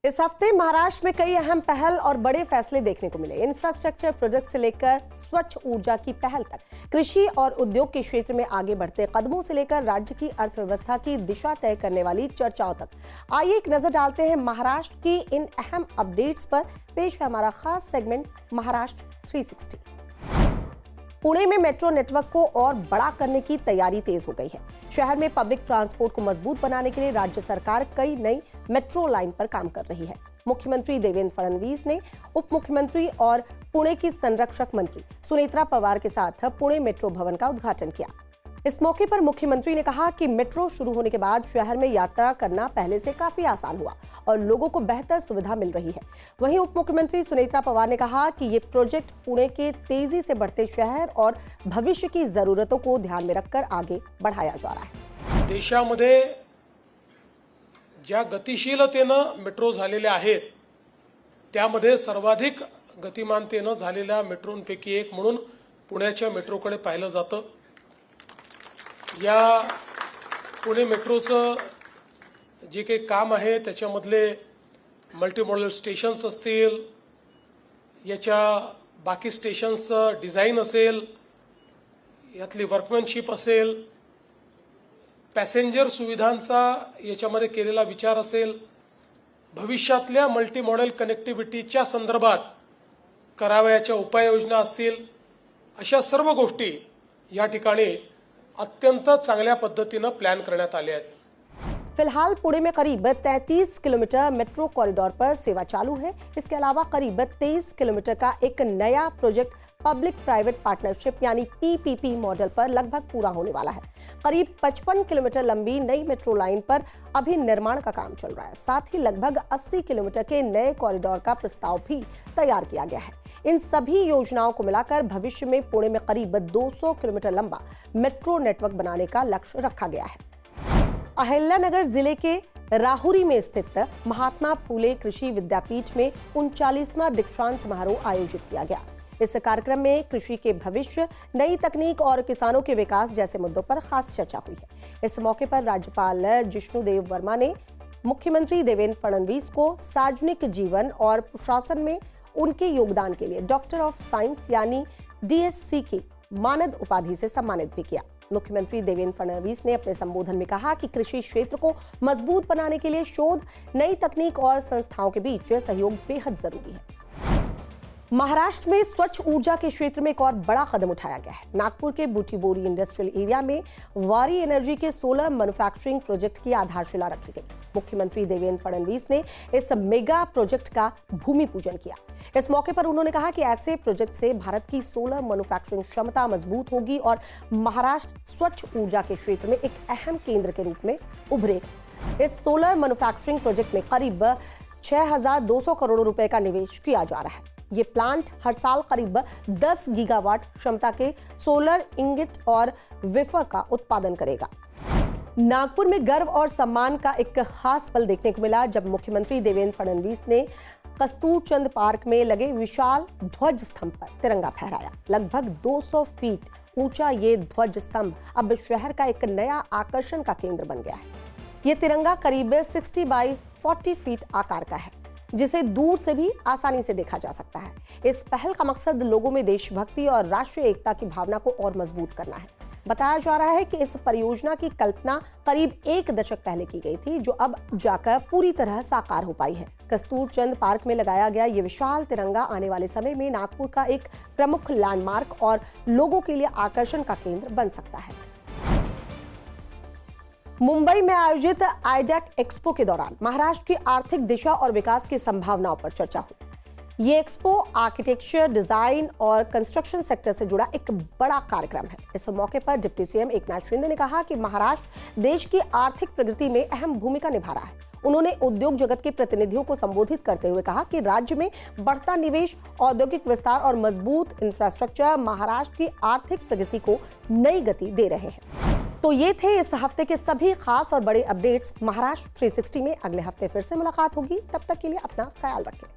इस हफ्ते महाराष्ट्र में कई अहम पहल और बड़े फैसले देखने को मिले। इंफ्रास्ट्रक्चर प्रोजेक्ट से लेकर स्वच्छ ऊर्जा की पहल तक, कृषि और उद्योग के क्षेत्र में आगे बढ़ते कदमों से लेकर राज्य की अर्थव्यवस्था की दिशा तय करने वाली चर्चाओं तक। आइए एक नजर डालते हैं महाराष्ट्र की इन अहम अपडेट्स पर। पेश है हमारा खास सेगमेंट महाराष्ट्र 360। पुणे में मेट्रो नेटवर्क को और बड़ा करने की तैयारी तेज हो गई है। शहर में पब्लिक ट्रांसपोर्ट को मजबूत बनाने के लिए राज्य सरकार कई नई मेट्रो लाइन पर काम कर रही है। मुख्यमंत्री देवेंद्र फडणवीस ने उप मुख्यमंत्री और पुणे की संरक्षक मंत्री सुनेत्रा पवार के साथ पुणे मेट्रो भवन का उद्घाटन किया। इस मौके पर मुख्यमंत्री ने कहा कि मेट्रो शुरू होने के बाद शहर में यात्रा करना पहले से काफी आसान हुआ और लोगों को बेहतर सुविधा मिल रही है। वहीं उप मुख्यमंत्री सुनेत्रा पवार ने कहा कि ये प्रोजेक्ट पुणे के तेजी से बढ़ते शहर और भविष्य की जरूरतों को ध्यान में रखकर आगे बढ़ाया जा रहा है। देशामध्ये ज्या गतिशीलतेनं मेट्रो झालेल्या आहेत त्यामध्ये सर्वाधिक गतिमानतेनं झालेल्या मेट्रोंपैकी एक म्हणून पुण्याच्या मेट्रोकडे पाहिलं जातं। या पुणे मेट्रोचं जे काही काम आहे त्याच्यामधले मल्टीमॉडल स्टेशन्स असतील, याच्या बाकी स्टेशन्सचं डिझाईन असेल, यातली वर्कमॅनशिप असेल, पॅसेंजर सुविधांचा याच्यामध्ये केलेला विचार असेल, भविष्यातल्या मल्टीमॉडल कनेक्टिव्हिटीच्या संदर्भात करावयाच्या उपाययोजना असतील, अशा सर्व गोष्टी या ठिकाणी अत्यंत चांगल्या पद्धतीने प्लान करण्यात आले आहेत। फिलहाल पुणे में करीब 33 किलोमीटर मेट्रो कॉरिडोर पर सेवा चालू है। इसके अलावा करीब 23 किलोमीटर का एक नया प्रोजेक्ट पब्लिक प्राइवेट पार्टनरशिप यानी पीपीपी मॉडल पर लगभग पूरा होने वाला है। करीब 55 किलोमीटर लंबी नई मेट्रो लाइन पर अभी निर्माण का काम चल रहा है। साथ ही लगभग 80 किलोमीटर के नए कॉरिडोर का प्रस्ताव भी तैयार किया गया है। इन सभी योजनाओं को मिलाकर भविष्य में पुणे में करीब 200 किलोमीटर लंबा मेट्रो नेटवर्क बनाने का लक्ष्य रखा गया है। अहिल्यानगर जिले के राहुरी में स्थित महात्मा फूले कृषि विद्यापीठ में 39वां दीक्षांत समारोह आयोजित किया गया। इस कार्यक्रम में कृषि के भविष्य, नई तकनीक और किसानों के विकास जैसे मुद्दों पर खास चर्चा हुई है। इस मौके पर राज्यपाल जिष्णुदेव वर्मा ने मुख्यमंत्री देवेंद्र फडणवीस को सार्वजनिक जीवन और प्रशासन में उनके योगदान के लिए डॉक्टर ऑफ साइंस यानी डीएससी की मानद उपाधि से सम्मानित भी किया। मुख्यमंत्री देवेंद्र फडणवीस ने अपने संबोधन में कहा कि कृषि क्षेत्र को मजबूत बनाने के लिए शोध, नई तकनीक और संस्थाओं के बीच सहयोग बेहद जरूरी है। महाराष्ट्र में स्वच्छ ऊर्जा के क्षेत्र में एक और बड़ा कदम उठाया गया है। नागपुर के बुटीबोरी इंडस्ट्रियल एरिया में वारी एनर्जी के सोलर मैन्युफैक्चरिंग प्रोजेक्ट की आधारशिला रखी गई। मुख्यमंत्री देवेंद्र फडणवीस ने इस मेगा प्रोजेक्ट का भूमि पूजन किया। इस मौके पर उन्होंने कहा कि ऐसे प्रोजेक्ट से भारत की सोलर मैन्युफैक्चरिंग क्षमता मजबूत होगी और महाराष्ट्र स्वच्छ ऊर्जा के क्षेत्र में एक अहम केंद्र के रूप में उभरेगा। इस सोलर मैन्युफैक्चरिंग प्रोजेक्ट में करीब 6,200 करोड़ रुपए का निवेश किया जा रहा है। ये प्लांट हर साल करीब 10 गीगावाट क्षमता के सोलर इंगिट और वेफर का उत्पादन करेगा। नागपुर में गर्व और सम्मान का एक खास पल देखने को मिला जब मुख्यमंत्री देवेंद्र फडणवीस ने कस्तूरचंद पार्क में लगे विशाल ध्वज स्तंभ पर तिरंगा फहराया। लगभग 200 फीट ऊंचा ये ध्वज स्तंभ अब शहर का एक नया आकर्षण का केंद्र बन गया है। ये तिरंगा करीब 60 बाई 40 फीट आकार का है, जिसे दूर से भी आसानी से देखा जा सकता है। इस पहल का मकसद लोगों में देशभक्ति और राष्ट्रीय एकता की भावना को और मजबूत करना है। बताया जा रहा है कि इस परियोजना की कल्पना करीब 1 दशक पहले की गई थी, जो अब जाकर पूरी तरह साकार हो पाई है। कस्तूरचंद पार्क में लगाया गया ये विशाल तिरंगा आने वाले समय में नागपुर का एक प्रमुख लैंडमार्क और लोगों के लिए आकर्षण का केंद्र बन सकता है। मुंबई में आयोजित आईडेक एक्सपो के दौरान महाराष्ट्र की आर्थिक दिशा और विकास की संभावनाओं पर चर्चा हुई। ये एक्सपो आर्किटेक्चर, डिजाइन और कंस्ट्रक्शन सेक्टर से जुड़ा एक बड़ा कार्यक्रम है। इस मौके पर डिप्टी सीएम एकनाथ शिंदे ने कहा कि महाराष्ट्र देश की आर्थिक प्रगति में अहम भूमिका निभा रहा है। उन्होंने उद्योग जगत के प्रतिनिधियों को संबोधित करते हुए कहा कि राज्य में बढ़ता निवेश, औद्योगिक विस्तार और मजबूत इंफ्रास्ट्रक्चर महाराष्ट्र की आर्थिक प्रगति को नई गति दे रहे हैं। तो ये थे इस हफ्ते के सभी खास और बड़े अपडेट्स महाराष्ट्र 360 में। अगले हफ्ते फिर से मुलाकात होगी, तब तक के लिए अपना ख्याल रखें।